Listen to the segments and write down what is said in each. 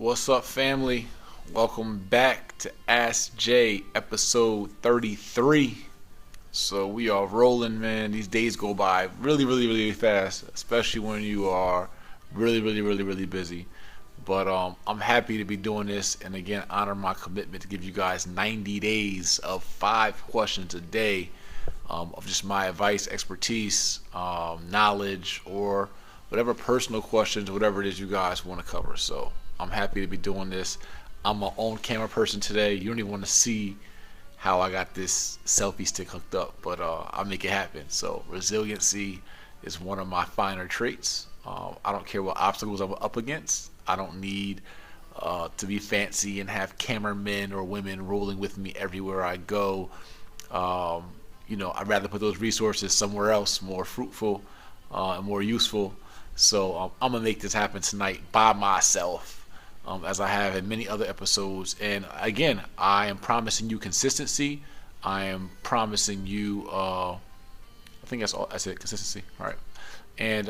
What's up, family? Welcome back to Ask Jay, episode 33. So we are rolling, man. These days go by really fast, especially when you are really busy. But I'm happy to be doing this, and again, honor my commitment to give you guys 90 days of 5 questions a day of just my advice, expertise, knowledge, or whatever personal questions, whatever it is you guys want to cover. So I'm happy to be doing this. I'm my own camera person today. You don't even want to see how I got this selfie stick hooked up, but I'll make it happen. So resiliency is one of my finer traits. I don't care what obstacles I'm up against. I don't need to be fancy and have cameramen or women rolling with me everywhere I go. I'd rather put those resources somewhere else, more fruitful and more useful. So I'm gonna make this happen tonight by myself, as I have in many other episodes. And again, I am promising you consistency. I am promising you, I think that's all. I said consistency, all right? And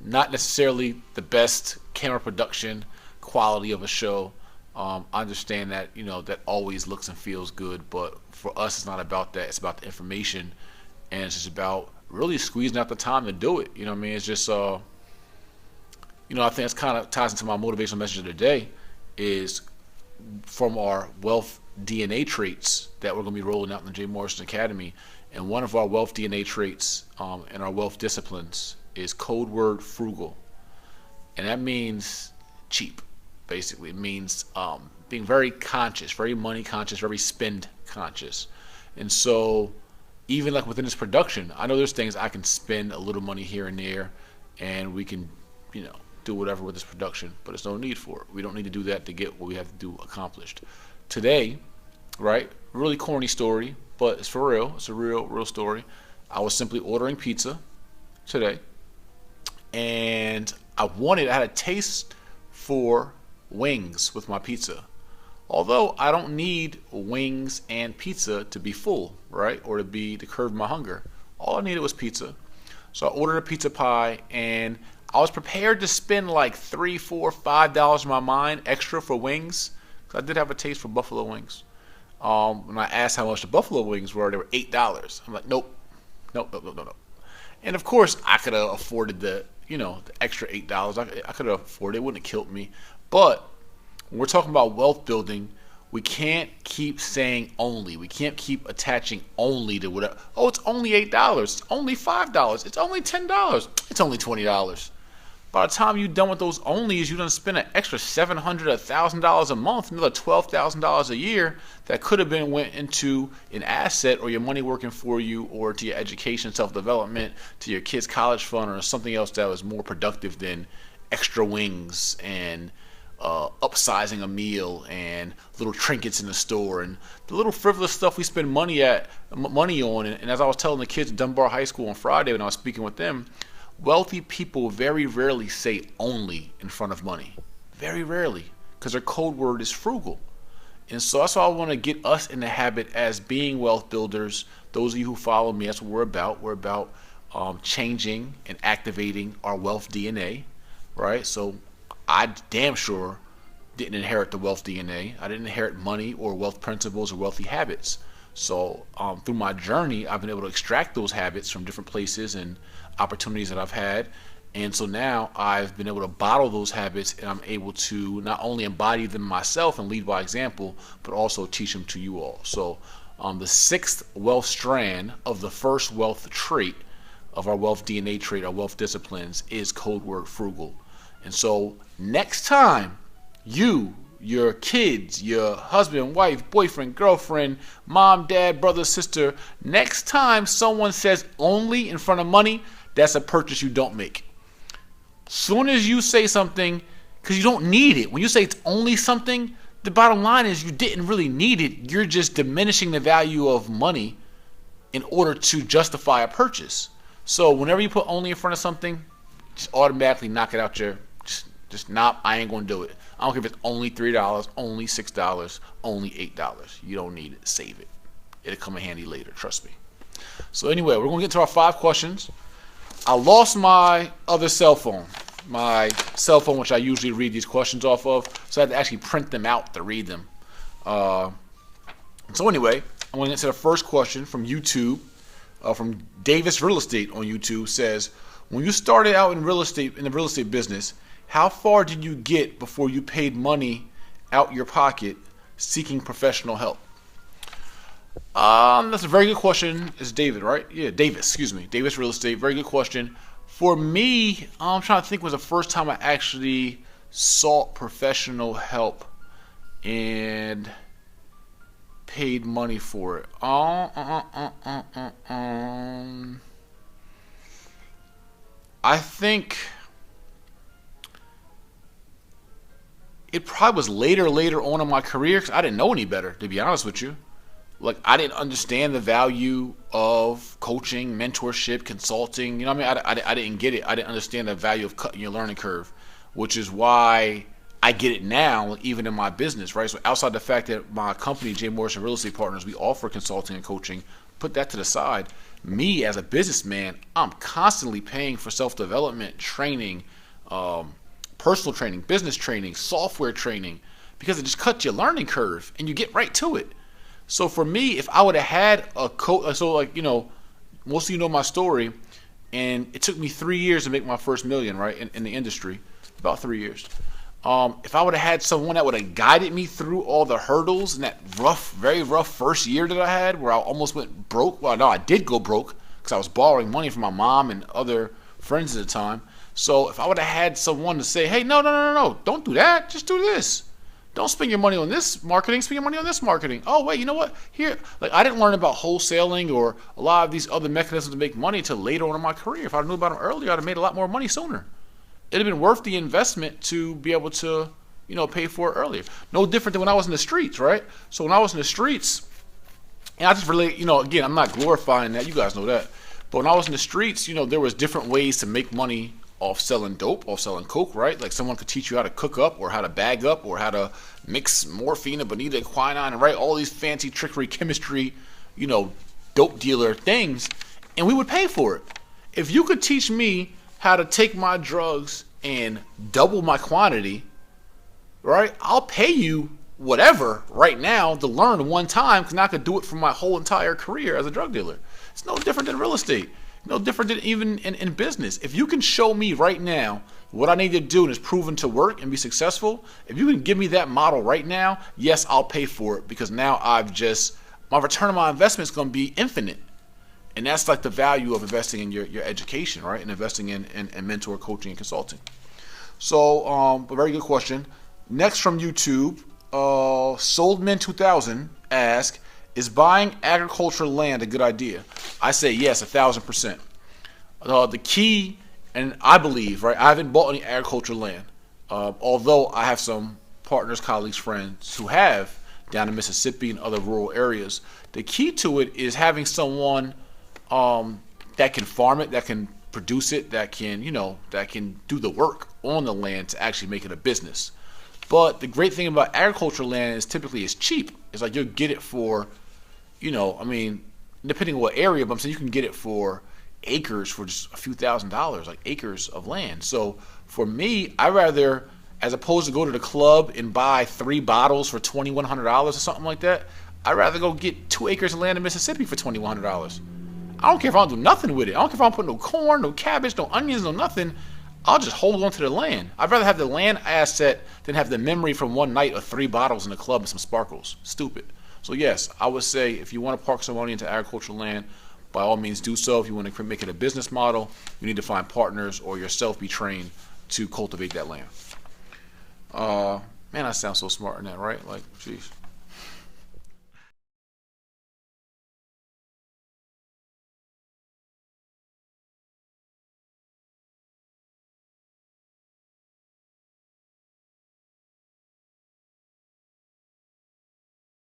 not necessarily the best camera production quality of a show. I understand that that always looks and feels good, but for us, it's not about that. It's about the information, and it's just about really squeezing out the time to do it. You know what I mean? It's just I think that's kind of ties into my motivational message of the day, is from our wealth DNA traits that we're going to be rolling out in the Jay Morrison Academy. And one of our wealth DNA traits and our wealth disciplines is code word frugal. And that means cheap, basically. It means being very conscious, very money conscious, very spend conscious. And so even like within this production, I know there's things I can spend a little money here and there, and we can, do whatever with this production, but there's no need for it. We don't need to do that to get what we have to do accomplished. Today, right, really corny story, but it's for real. It's a real story. I was simply ordering pizza today, and I had a taste for wings with my pizza. Although I don't need wings and pizza to be full, right, or to curb my hunger. All I needed was pizza. So I ordered a pizza pie, and I was prepared to spend like $3, $4, $5 in my mind extra for wings, because I did have a taste for buffalo wings. When I asked how much the buffalo wings were, they were $8. I'm like, nope. And of course, I could have afforded the extra $8. I could have afforded it. It wouldn't have killed me. But when we're talking about wealth building, we can't keep saying only. We can't keep attaching only to whatever. Oh, it's only $8. It's only $5. It's only $10. It's only $20. By the time you're done with those onlys, you done spend an extra $700, $1,000 a month, another $12,000 a year that could have been went into an asset, or your money working for you, or to your education, self-development, to your kids' college fund, or something else that was more productive than extra wings and upsizing a meal and little trinkets in the store and the little frivolous stuff we spend money on. And as I was telling the kids at Dunbar High School on Friday when I was speaking with them, wealthy people very rarely say only in front of money. Very rarely, because their code word is frugal. And so that's why I want to get us in the habit as being wealth builders. Those of you who follow me, that's what we're about. We're about changing and activating our wealth DNA, right? So I damn sure didn't inherit the wealth DNA. I didn't inherit money or wealth principles or wealthy habits. So through my journey, I've been able to extract those habits from different places and opportunities that I've had. And so now I've been able to bottle those habits, and I'm able to not only embody them myself and lead by example, but also teach them to you all. So the sixth wealth strand of the first wealth trait of our wealth DNA trait, our wealth disciplines, is code word frugal. And so next time your kids, your husband, wife, boyfriend, girlfriend, mom, dad, brother, sister, next time someone says only in front of money, that's a purchase you don't make. Soon as you say something, because you don't need it, when you say it's only something, the bottom line is you didn't really need it. You're just diminishing the value of money in order to justify a purchase. So whenever you put only in front of something, just automatically knock it out your, just not, I ain't going to do it. I don't care if it's only $3, only $6, only $8. You don't need it. Save it. It'll come in handy later. Trust me. So anyway, we're going to get to our 5 questions. I lost my other cell phone. my cell phone, which I usually read these questions off of, so I had to actually print them out to read them. So anyway, I'm going to answer the first question from YouTube, from Davis Real Estate on YouTube. Says, when you started out in the real estate business, how far did you get before you paid money out your pocket seeking professional help? That's a very good question. It's David, right? Yeah, Davis, excuse me. Davis Real Estate, very good question. For me, I'm trying to think, was the first time I actually sought professional help and paid money for it. I think it probably was later on in my career, because I didn't know any better, to be honest with you. Like, I didn't understand the value of coaching, mentorship, consulting. You know what I mean? I didn't get it. I didn't understand the value of cutting your learning curve, which is why I get it now, even in my business, right? So outside the fact that my company, J. Morrison Real Estate Partners, we offer consulting and coaching, put that to the side. Me, as a businessman, I'm constantly paying for self-development, training, personal training, business training, software training, because it just cuts your learning curve and you get right to it. So for me, if I would have had a coach, so like, you know, most of you know my story, and it took me 3 years to make my first million, right, in the industry, about 3 years. If I would have had someone that would have guided me through all the hurdles in that rough, very rough first year that I had, where I almost went broke. Well, no, I did go broke because I was borrowing money from my mom and other friends at the time. So if I would have had someone to say, hey, no, don't do that, just do this. Don't spend your money on this marketing, spend your money on this marketing. Oh, wait, you know what? Here, like, I didn't learn about wholesaling or a lot of these other mechanisms to make money until later on in my career. If I knew about them earlier, I'd have made a lot more money sooner. It'd have been worth the investment to be able to, you know, pay for it earlier. No different than when I was in the streets, right? So when I was in the streets, and I just relate, you know, again, I'm not glorifying that. You guys know that. But when I was in the streets, you know, there was different ways to make money off selling dope, off selling coke, right? Like, someone could teach you how to cook up or how to bag up or how to mix morphine and bonita and quinine and, right, all these fancy trickery chemistry, you know, dope dealer things, and we would pay for it. If you could teach me how to take my drugs and double my quantity, right, I'll pay you whatever right now to learn one time, because now I could do it for my whole entire career as a drug dealer. It's no different than real estate. No different than even in business. If you can show me right now what I need to do and it's proven to work and be successful, if you can give me that model right now, yes, I'll pay for it, because now my return on my investment is going to be infinite. And that's like the value of investing in your education, right? And investing in mentor coaching and consulting. So, a very good question. Next from YouTube, Soldman2000 asks, is buying agricultural land a good idea? I say yes, 1,000%. The key, and I believe, right, I haven't bought any agricultural land, although I have some partners, colleagues, friends who have down in Mississippi and other rural areas. The key to it is having someone that can farm it, that can produce it, that can, you know, that can do the work on the land to actually make it a business. But the great thing about agricultural land is typically it's cheap. It's like you'll get it for, you know, I mean, depending on what area, but I'm saying you can get it for acres for just a few $1,000s, like acres of land. So for me, I rather, as opposed to go to the club and buy 3 bottles for $2,100 or something like that, I'd rather go get 2 acres of land in Mississippi for $2,100. I don't care if I don't do nothing with it. I don't care if I don't put no corn, no cabbage, no onions, no nothing. I'll just hold on to the land. I'd rather have the land asset than have the memory from one night of 3 bottles in the club and some sparkles. Stupid. So yes, I would say if you want to park some money into agricultural land, by all means do so. If you want to make it a business model, you need to find partners or yourself be trained to cultivate that land. Man, I sound so smart in that, right? Like, jeez.